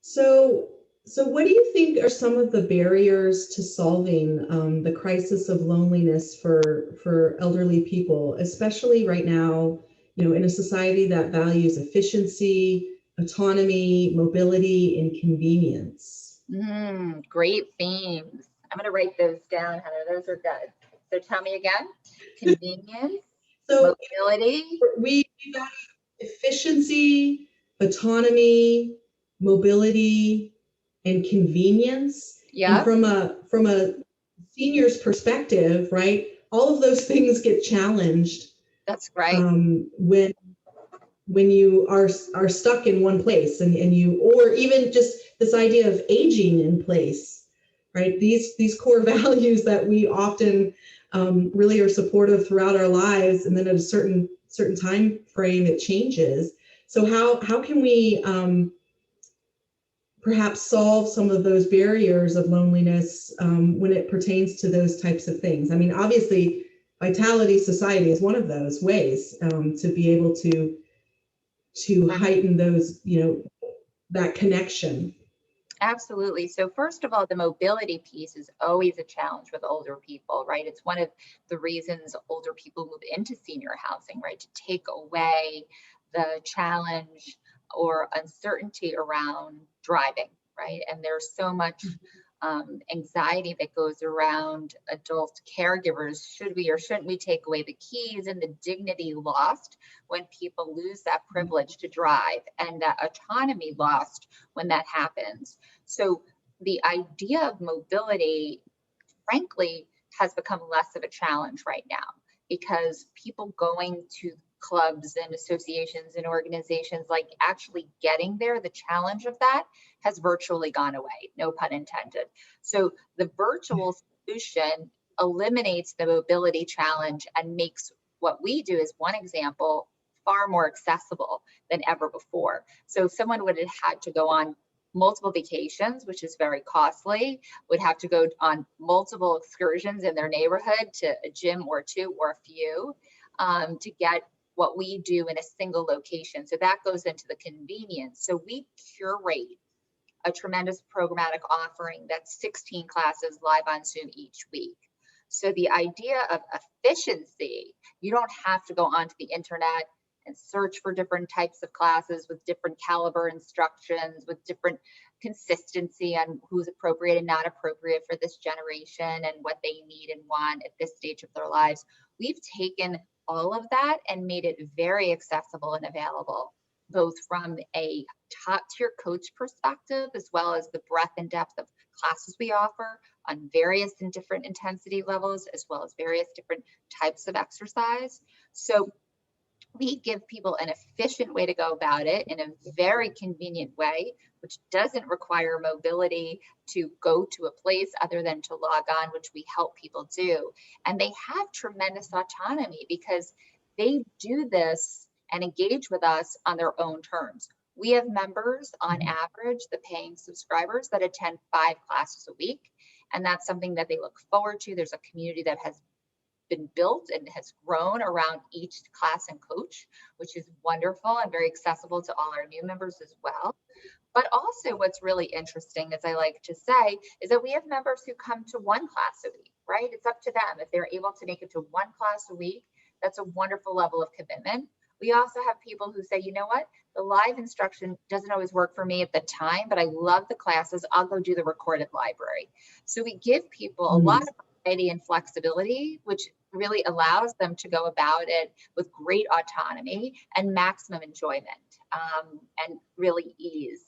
So, so what do you think are some of the barriers to solving the crisis of loneliness for elderly people, especially right now, in a society that values efficiency, autonomy, mobility, and convenience? Great themes. I'm going to write those down, Heather. Those are good. So tell me again. Convenience, So mobility. we value efficiency, autonomy, mobility, and convenience. And Yep, from a senior's perspective, right, all of those things get challenged that's right. when you are stuck in one place, and you, or even just this idea of aging in place, right? These core values that we often really are supportive throughout our lives, and then at a certain time frame it changes. So how can we perhaps solve some of those barriers of loneliness when it pertains to those types of things? I mean, obviously, Vitality Society is one of those ways to be able to heighten those, that connection. Absolutely. So first of all, the mobility piece is always a challenge with older people, right? It's one of the reasons older people move into senior housing, right? To take away the challenge or uncertainty around driving, right? And there's so much anxiety that goes around adult caregivers. Should we or shouldn't we take away the keys, and the dignity lost when people lose that privilege to drive, and that autonomy lost when that happens. So the idea of mobility, frankly, has become less of a challenge right now, because people going to clubs and associations and organizations, like actually getting there, the challenge of that has virtually gone away, no pun intended. So the virtual solution eliminates the mobility challenge and makes what we do, as one example, far more accessible than ever before. So if someone would have had to go on multiple vacations, which is very costly, would have to go on multiple excursions in their neighborhood to a gym or two or a few, to get what we do in a single location. So that goes into the convenience. So we curate a tremendous programmatic offering that's 16 classes live on Zoom each week. So the idea of efficiency, you don't have to go onto the internet and search for different types of classes with different caliber instructions, with different consistency on who's appropriate and not appropriate for this generation and what they need and want at this stage of their lives. We've taken all of that and made it very accessible and available, both from a top tier coach perspective, as well as the breadth and depth of classes we offer on various and different intensity levels, as well as various different types of exercise. So we give people an efficient way to go about it in a very convenient way, which doesn't require mobility to go to a place other than to log on, which we help people do. And they have tremendous autonomy because they do this and engage with us on their own terms. We have members on average, the paying subscribers, that attend 5 classes a week. And that's something that they look forward to. There's a community that has been built and has grown around each class and coach, which is wonderful and very accessible to all our new members as well. But also, what's really interesting, as I like to say, is that we have members who come to 1 class a week, right? It's up to them. If they're able to make it to 1 class a week, that's a wonderful level of commitment. We also have people who say, you know what, the live instruction doesn't always work for me at the time, but I love the classes. I'll go do the recorded library. So we give people a lot of variety and flexibility, which really allows them to go about it with great autonomy and maximum enjoyment, and really ease.